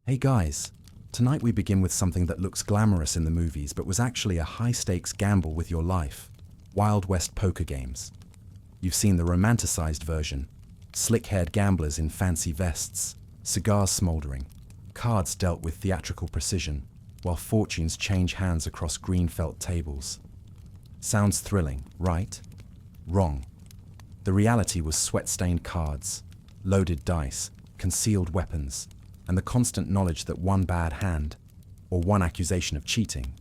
Hey guys, tonight we begin with something that looks glamorous in the movies but was actually a high-stakes gamble with your life. Wild West poker games. You've seen the romanticized version. Slick-haired gamblers in fancy vests, cigars smoldering, cards dealt with theatrical precision, while fortunes change hands across green felt tables. Sounds thrilling, right? Wrong. The reality was sweat-stained cards, loaded dice, concealed weapons, and the constant knowledge that one bad hand, or one accusation of cheating,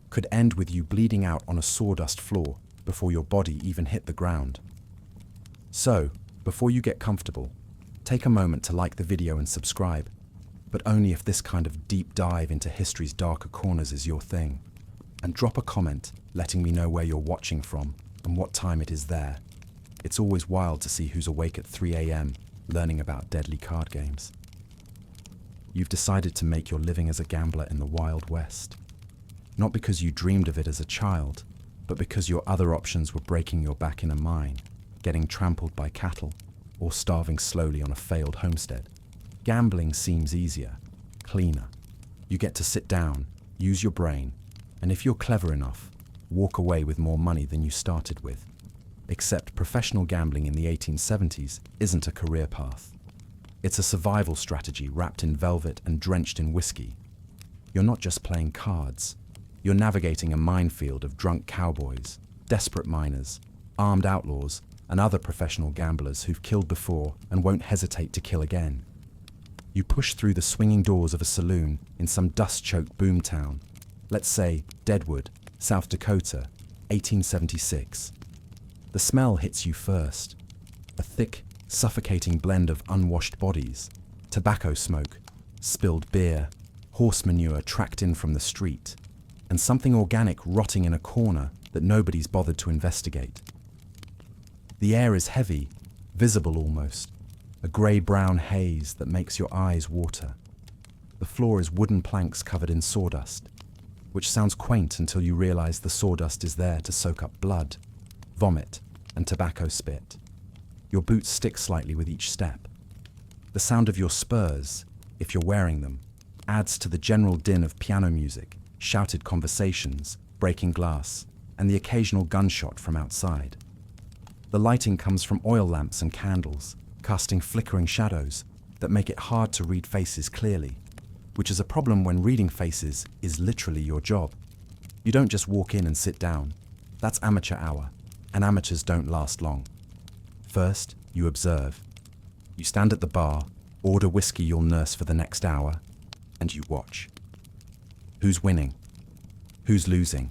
could end with you bleeding out on a sawdust floor before your body even hit the ground. So, before you get comfortable, take a moment to like the video and subscribe, but only if this kind of deep dive into history's darker corners is your thing. And drop a comment letting me know where you're watching from and what time it is there. It's always wild to see who's awake at 3 a.m. learning about deadly card games. You've decided to make your living as a gambler in the Wild West. Not because you dreamed of it as a child, but because your other options were breaking your back in a mine, getting trampled by cattle, or starving slowly on a failed homestead. Gambling seems easier, cleaner. You get to sit down, use your brain, and if you're clever enough, walk away with more money than you started with. Except professional gambling in the 1870s isn't a career path. It's a survival strategy wrapped in velvet and drenched in whiskey. You're not just playing cards. You're navigating a minefield of drunk cowboys, desperate miners, armed outlaws, and other professional gamblers who've killed before and won't hesitate to kill again. You push through the swinging doors of a saloon in some dust-choked boomtown, let's say Deadwood, South Dakota, 1876. The smell hits you first, a thick, suffocating blend of unwashed bodies, tobacco smoke, spilled beer, horse manure tracked in from the street, and something organic rotting in a corner that nobody's bothered to investigate. The air is heavy, visible almost, a grey-brown haze that makes your eyes water. The floor is wooden planks covered in sawdust, which sounds quaint until you realize the sawdust is there to soak up blood, vomit, and tobacco spit. Your boots stick slightly with each step. The sound of your spurs, if you're wearing them, adds to the general din of piano music, shouted conversations, breaking glass, and the occasional gunshot from outside. The lighting comes from oil lamps and candles, casting flickering shadows that make it hard to read faces clearly, which is a problem when reading faces is literally your job. You don't just walk in and sit down. That's amateur hour, and amateurs don't last long. First, you observe. You stand at the bar, order whiskey you'll nurse for the next hour, and you watch. Who's winning? Who's losing?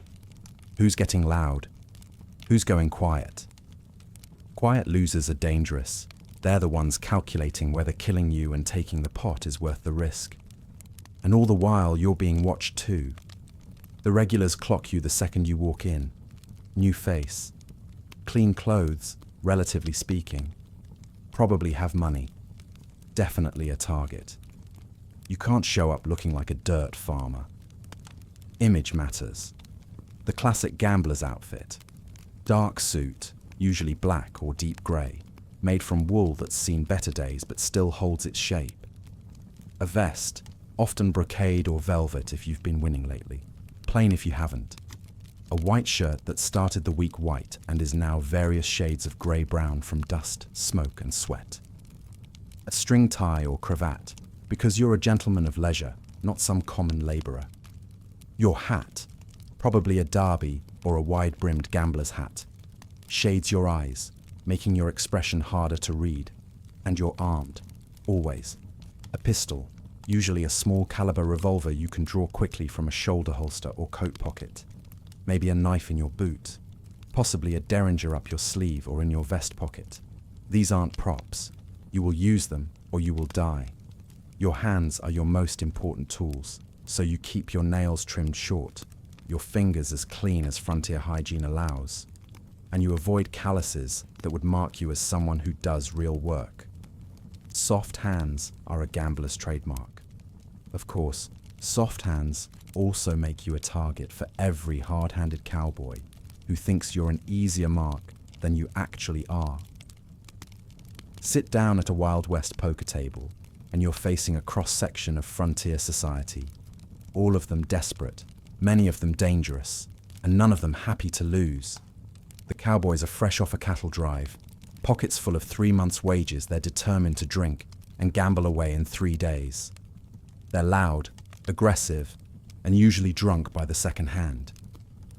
Who's getting loud? Who's going quiet? Quiet losers are dangerous. They're the ones calculating whether killing you and taking the pot is worth the risk. And all the while, you're being watched too. The regulars clock you the second you walk in. New face. Clean clothes, relatively speaking. Probably have money. Definitely a target. You can't show up looking like a dirt farmer. Image matters. The classic gambler's outfit. Dark suit, usually black or deep grey, made from wool that's seen better days but still holds its shape. A vest, often brocade or velvet if you've been winning lately, plain if you haven't. A white shirt that started the week white and is now various shades of grey-brown from dust, smoke and sweat. A string tie or cravat, because you're a gentleman of leisure, not some common labourer. Your hat, probably a derby or a wide-brimmed gambler's hat, shades your eyes, making your expression harder to read. And you're armed, always. A pistol, usually a small caliber revolver you can draw quickly from a shoulder holster or coat pocket. Maybe a knife in your boot, possibly a derringer up your sleeve or in your vest pocket. These aren't props. You will use them or you will die. Your hands are your most important tools, so you keep your nails trimmed short, your fingers as clean as frontier hygiene allows, and you avoid calluses that would mark you as someone who does real work. Soft hands are a gambler's trademark. Of course, soft hands also make you a target for every hard-handed cowboy who thinks you're an easier mark than you actually are. Sit down at a Wild West poker table, and you're facing a cross-section of frontier society. All of them desperate, many of them dangerous, and none of them happy to lose. The cowboys are fresh off a cattle drive, pockets full of 3 months' wages they're determined to drink and gamble away in 3 days. They're loud, aggressive, and usually drunk by the second hand.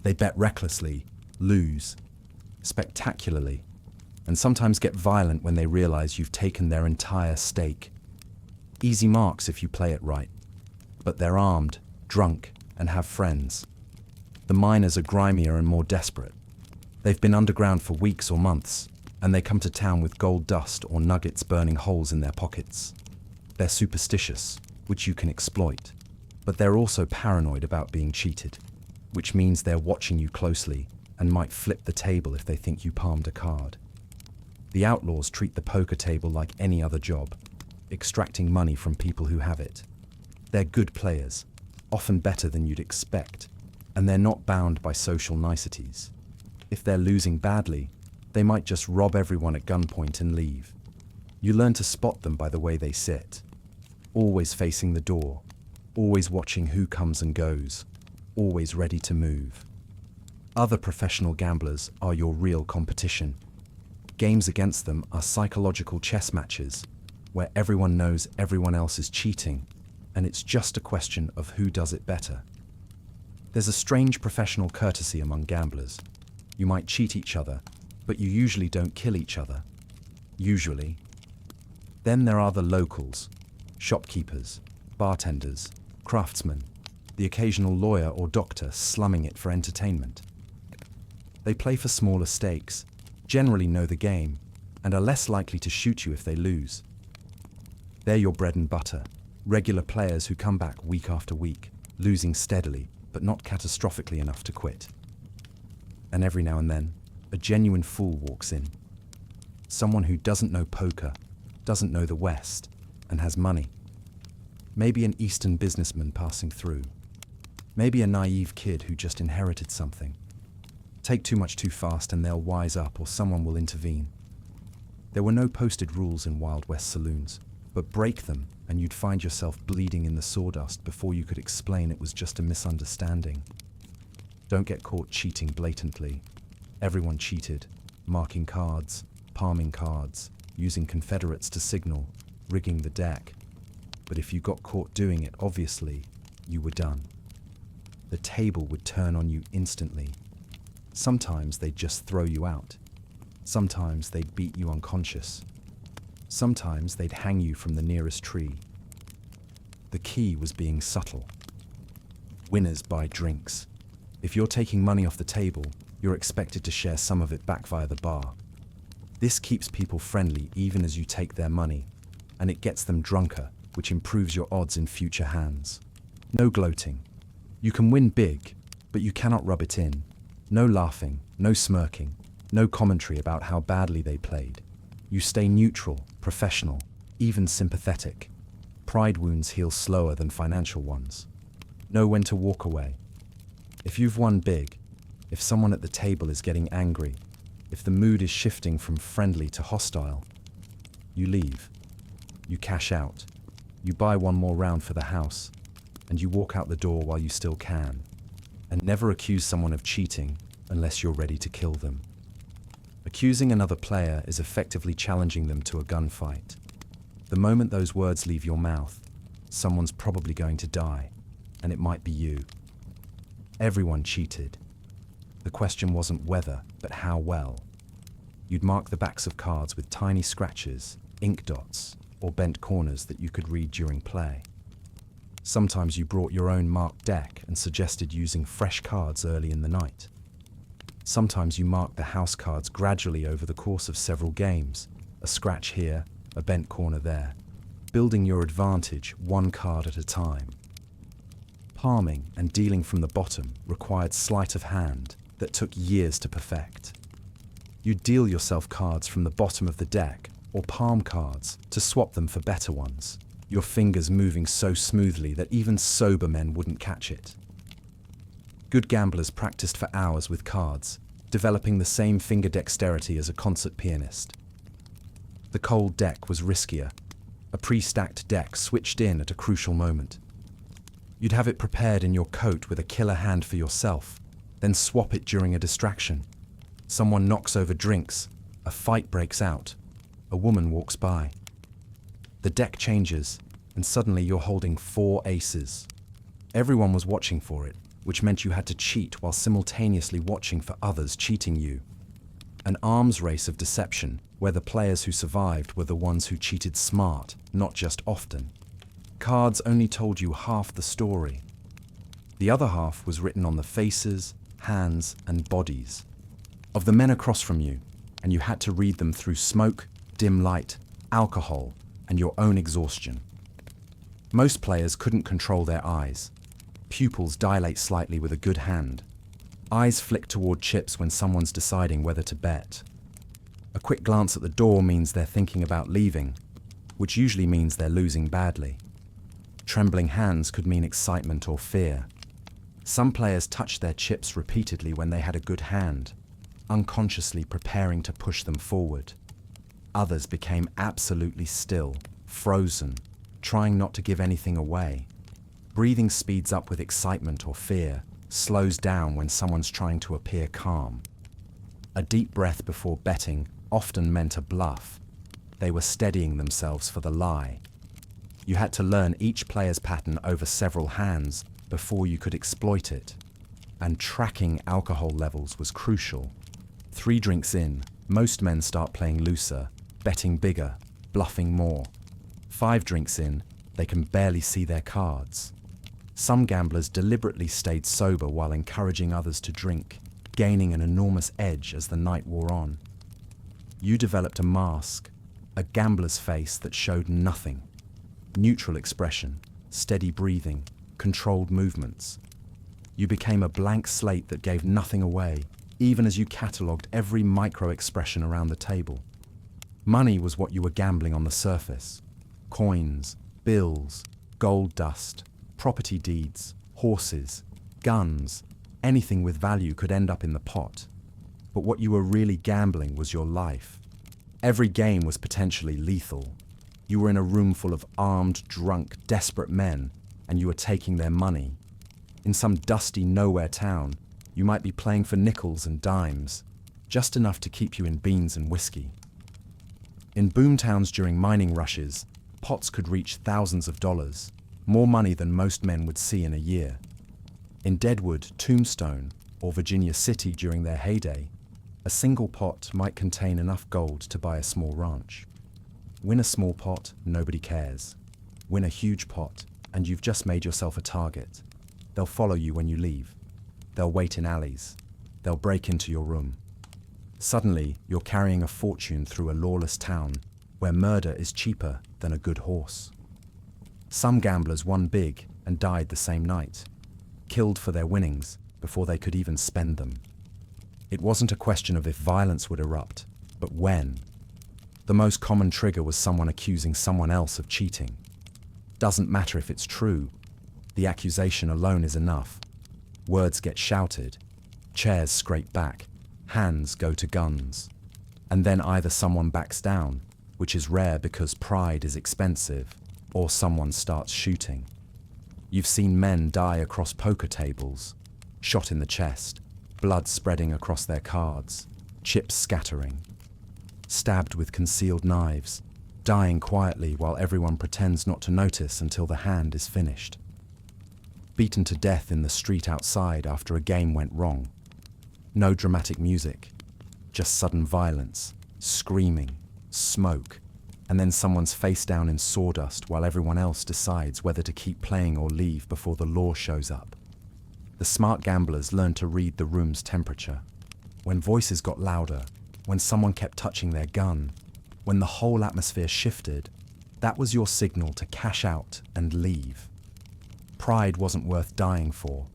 They bet recklessly, lose, spectacularly, and sometimes get violent when they realize you've taken their entire stake. Easy marks if you play it right, but they're armed, drunk, and have friends. The miners are grimier and more desperate. They've been underground for weeks or months, and they come to town with gold dust or nuggets burning holes in their pockets. They're superstitious, which you can exploit, but they're also paranoid about being cheated, which means they're watching you closely and might flip the table if they think you palmed a card. The outlaws treat the poker table like any other job, extracting money from people who have it. They're good players, often better than you'd expect, and they're not bound by social niceties. If they're losing badly, they might just rob everyone at gunpoint and leave. You learn to spot them by the way they sit, always facing the door, always watching who comes and goes, always ready to move. Other professional gamblers are your real competition. Games against them are psychological chess matches, where everyone knows everyone else is cheating, and it's just a question of who does it better. There's a strange professional courtesy among gamblers. You might cheat each other, but you usually don't kill each other. Usually. Then there are the locals, shopkeepers, bartenders, craftsmen, the occasional lawyer or doctor slumming it for entertainment. They play for smaller stakes, generally know the game, and are less likely to shoot you if they lose. They're your bread and butter, regular players who come back week after week, losing steadily, but not catastrophically enough to quit. And every now and then, a genuine fool walks in. Someone who doesn't know poker, doesn't know the West, and has money. Maybe an Eastern businessman passing through. Maybe a naive kid who just inherited something. Take too much too fast and they'll wise up, or someone will intervene. There were no posted rules in Wild West saloons, but break them and you'd find yourself bleeding in the sawdust before you could explain it was just a misunderstanding. Don't get caught cheating blatantly. Everyone cheated, marking cards, palming cards, using Confederates to signal, rigging the deck. But if you got caught doing it, obviously, you were done. The table would turn on you instantly. Sometimes they'd just throw you out. Sometimes they'd beat you unconscious. Sometimes they'd hang you from the nearest tree. The key was being subtle. Winners buy drinks. If you're taking money off the table, you're expected to share some of it back via the bar. This keeps people friendly even as you take their money, and it gets them drunker, which improves your odds in future hands. No gloating. You can win big, but you cannot rub it in. No laughing, no smirking, no commentary about how badly they played. You stay neutral, professional, even sympathetic. Pride wounds heal slower than financial ones. Know when to walk away. If you've won big, if someone at the table is getting angry, if the mood is shifting from friendly to hostile, you leave. You cash out. You buy one more round for the house, and you walk out the door while you still can. And never accuse someone of cheating unless you're ready to kill them. Accusing another player is effectively challenging them to a gunfight. The moment those words leave your mouth, someone's probably going to die, and it might be you. Everyone cheated. The question wasn't whether, but how well. You'd mark the backs of cards with tiny scratches, ink dots, or bent corners that you could read during play. Sometimes you brought your own marked deck and suggested using fresh cards early in the night. Sometimes you marked the house cards gradually over the course of several games, a scratch here, a bent corner there, building your advantage one card at a time. Palming and dealing from the bottom required sleight of hand that took years to perfect. You'd deal yourself cards from the bottom of the deck, or palm cards, to swap them for better ones, your fingers moving so smoothly that even sober men wouldn't catch it. Good gamblers practiced for hours with cards, developing the same finger dexterity as a concert pianist. The cold deck was riskier. a pre-stacked deck switched in at a crucial moment. You'd have it prepared in your coat with a killer hand for yourself, then swap it during a distraction. Someone knocks over drinks, a fight breaks out, a woman walks by. The deck changes, and suddenly you're holding 4 aces. Everyone was watching for it, which meant you had to cheat while simultaneously watching for others cheating you. An arms race of deception, where the players who survived were the ones who cheated smart, not just often. Cards only told you half the story. The other half was written on the faces, hands, and bodies of the men across from you, and you had to read them through smoke, dim light, alcohol, and your own exhaustion. Most players couldn't control their eyes. Pupils dilate slightly with a good hand. Eyes flick toward chips when someone's deciding whether to bet. A quick glance at the door means they're thinking about leaving, which usually means they're losing badly. Trembling hands could mean excitement or fear. Some players touched their chips repeatedly when they had a good hand, unconsciously preparing to push them forward. Others became absolutely still, frozen, trying not to give anything away. Breathing speeds up with excitement or fear, slows down when someone's trying to appear calm. A deep breath before betting often meant a bluff. They were steadying themselves for the lie. You had to learn each player's pattern over several hands before you could exploit it. And tracking alcohol levels was crucial. 3 drinks in, most men start playing looser, betting bigger, bluffing more. 5 drinks in, they can barely see their cards. Some gamblers deliberately stayed sober while encouraging others to drink, gaining an enormous edge as the night wore on. You developed a mask, a gambler's face that showed nothing. Neutral expression, steady breathing, controlled movements. You became a blank slate that gave nothing away, even as you catalogued every micro-expression around the table. Money was what you were gambling on the surface. Coins, bills, gold dust, property deeds, horses, guns, anything with value could end up in the pot. But what you were really gambling was your life. Every game was potentially lethal. You were in a room full of armed, drunk, desperate men, and you were taking their money. In some dusty nowhere town, you might be playing for nickels and dimes, just enough to keep you in beans and whiskey. In boomtowns during mining rushes, pots could reach thousands of dollars, more money than most men would see in a year. In Deadwood, Tombstone, or Virginia City during their heyday, a single pot might contain enough gold to buy a small ranch. Win a small pot, nobody cares. Win a huge pot, and you've just made yourself a target. They'll follow you when you leave. They'll wait in alleys. They'll break into your room. Suddenly, you're carrying a fortune through a lawless town where murder is cheaper than a good horse. Some gamblers won big and died the same night, killed for their winnings before they could even spend them. It wasn't a question of if violence would erupt, but when. The most common trigger was someone accusing someone else of cheating. Doesn't matter if it's true. The accusation alone is enough. Words get shouted, chairs scrape back, hands go to guns. And then either someone backs down, which is rare because pride is expensive, or someone starts shooting. You've seen men die across poker tables, shot in the chest, blood spreading across their cards, chips scattering. Stabbed with concealed knives, dying quietly while everyone pretends not to notice until the hand is finished. Beaten to death in the street outside after a game went wrong. No dramatic music, just sudden violence, screaming, smoke, and then someone's face down in sawdust while everyone else decides whether to keep playing or leave before the law shows up. The smart gamblers learned to read the room's temperature. When voices got louder, when someone kept touching their gun, when the whole atmosphere shifted, that was your signal to cash out and leave. Pride wasn't worth dying for,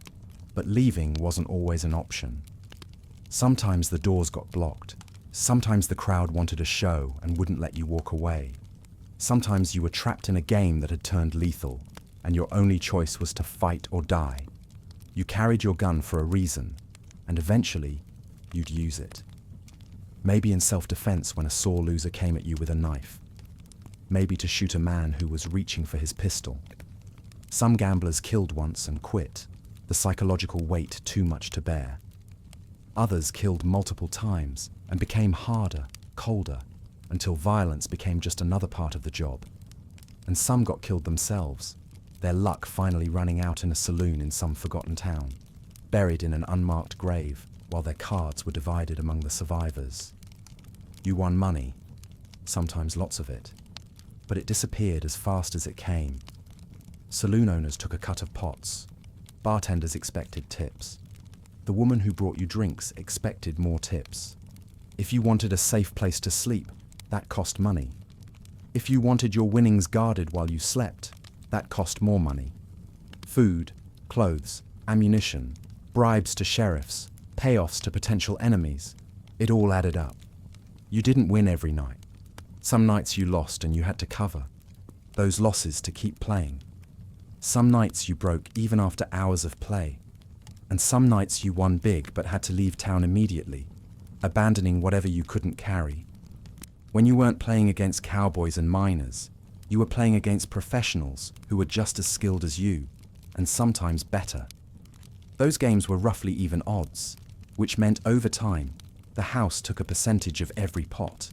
but leaving wasn't always an option. Sometimes the doors got blocked. Sometimes the crowd wanted a show and wouldn't let you walk away. Sometimes you were trapped in a game that had turned lethal, and your only choice was to fight or die. You carried your gun for a reason, and eventually, you'd use it. Maybe in self-defense when a sore loser came at you with a knife. maybe to shoot a man who was reaching for his pistol. Some gamblers killed once and quit, the psychological weight too much to bear. Others killed multiple times and became harder, colder, until violence became just another part of the job. And some got killed themselves, their luck finally running out in a saloon in some forgotten town, buried in an unmarked grave while their cards were divided among the survivors. You won money, sometimes lots of it, but it disappeared as fast as it came. Saloon owners took a cut of pots. Bartenders expected tips. The woman who brought you drinks expected more tips. If you wanted a safe place to sleep, that cost money. If you wanted your winnings guarded while you slept, that cost more money. Food, clothes, ammunition, bribes to sheriffs, payoffs to potential enemies, it all added up. You didn't win every night. Some nights you lost and you had to cover those losses to keep playing. Some nights you broke even after hours of play. And some nights you won big but had to leave town immediately, abandoning whatever you couldn't carry. When you weren't playing against cowboys and miners, you were playing against professionals who were just as skilled as you, and sometimes better. Those games were roughly even odds, which meant over time, the house took a percentage of every pot.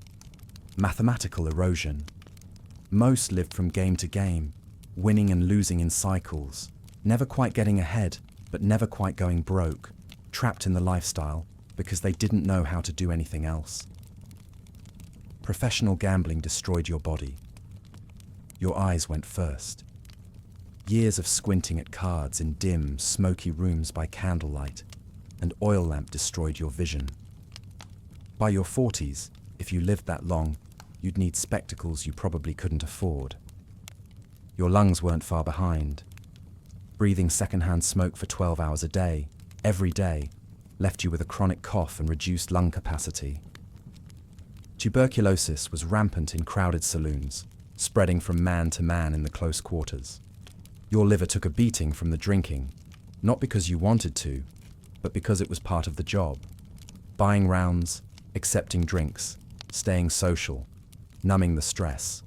Mathematical erosion. Most lived from game to game, winning and losing in cycles, never quite getting ahead, but never quite going broke, trapped in the lifestyle because they didn't know how to do anything else. Professional gambling destroyed your body. Your eyes went first. Years of squinting at cards in dim, smoky rooms by candlelight, and oil lamp destroyed your vision. By your 40s, if you lived that long, you'd need spectacles you probably couldn't afford. Your lungs weren't far behind. Breathing secondhand smoke for 12 hours a day, every day, left you with a chronic cough and reduced lung capacity. Tuberculosis was rampant in crowded saloons, spreading from man to man in the close quarters. Your liver took a beating from the drinking, not because you wanted to, but because it was part of the job. Buying rounds, accepting drinks, staying social, numbing the stress.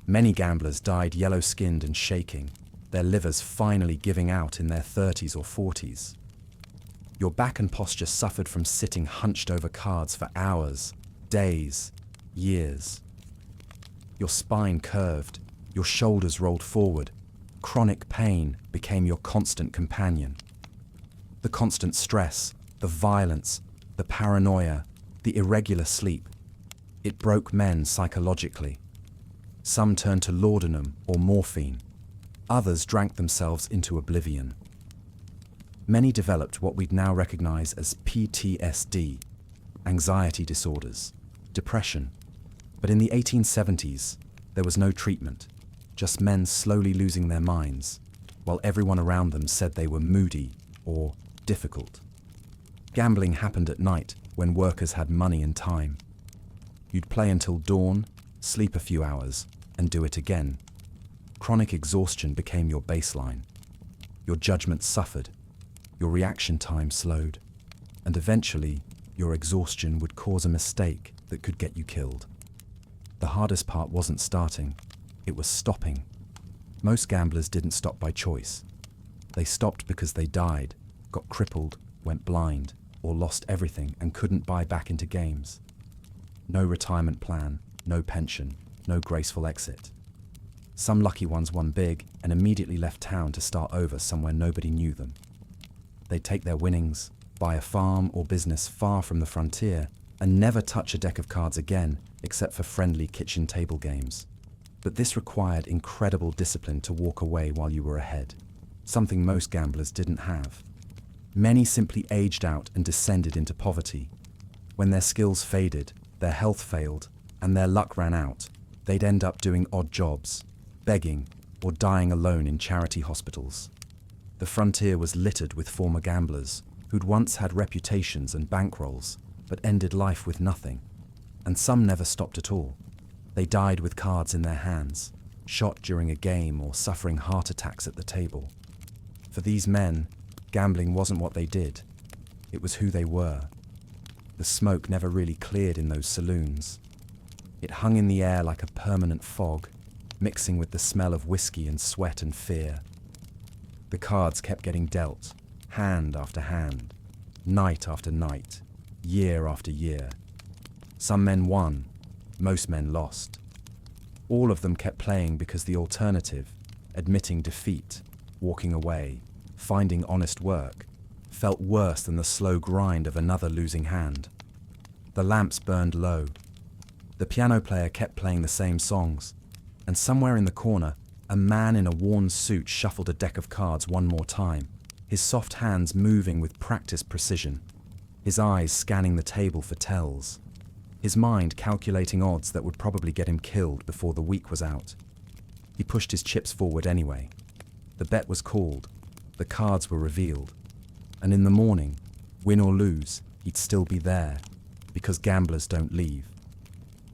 Many gamblers died yellow-skinned and shaking, their livers finally giving out in their 30s or 40s. Your back and posture suffered from sitting hunched over cards for hours, days, years. Your spine curved, your shoulders rolled forward. Chronic pain became your constant companion. The constant stress, the violence, the paranoia, the irregular sleep. It broke men psychologically. Some turned to laudanum or morphine. Others drank themselves into oblivion. Many developed what we'd now recognize as PTSD, anxiety disorders, depression. But in the 1870s, there was no treatment, just men slowly losing their minds, while everyone around them said they were moody or difficult. Gambling happened at night when workers had money and time. You'd play until dawn, sleep a few hours, and do it again. Chronic exhaustion became your baseline. Your judgment suffered, your reaction time slowed, and eventually, your exhaustion would cause a mistake that could get you killed. The hardest part wasn't starting, it was stopping. Most gamblers didn't stop by choice. They stopped because they died, got crippled, went blind, or lost everything and couldn't buy back into games. No retirement plan, no pension, no graceful exit. Some lucky ones won big and immediately left town to start over somewhere nobody knew them. They'd take their winnings, buy a farm or business far from the frontier, and never touch a deck of cards again except for friendly kitchen table games. But this required incredible discipline to walk away while you were ahead, something most gamblers didn't have. Many simply aged out and descended into poverty. When their skills faded, their health failed, and their luck ran out, they'd end up doing odd jobs, begging, or dying alone in charity hospitals. The frontier was littered with former gamblers who'd once had reputations and bankrolls, but ended life with nothing. And some never stopped at all. They died with cards in their hands, shot during a game or suffering heart attacks at the table. For these men, gambling wasn't what they did. It was who they were. The smoke never really cleared in those saloons. It hung in the air like a permanent fog, mixing with the smell of whiskey and sweat and fear. The cards kept getting dealt, hand after hand, night after night, year after year. Some men won, most men lost. All of them kept playing because the alternative, admitting defeat, walking away, finding honest work, felt worse than the slow grind of another losing hand. The lamps burned low. The piano player kept playing the same songs, and somewhere in the corner, a man in a worn suit shuffled a deck of cards one more time, his soft hands moving with practiced precision, his eyes scanning the table for tells, his mind calculating odds that would probably get him killed before the week was out. He pushed his chips forward anyway. The bet was called, the cards were revealed, and in the morning, win or lose, he'd still be there, because gamblers don't leave.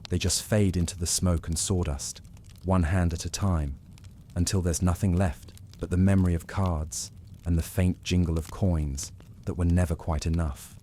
They just fade into the smoke and sawdust, one hand at a time, until there's nothing left but the memory of cards and the faint jingle of coins that were never quite enough.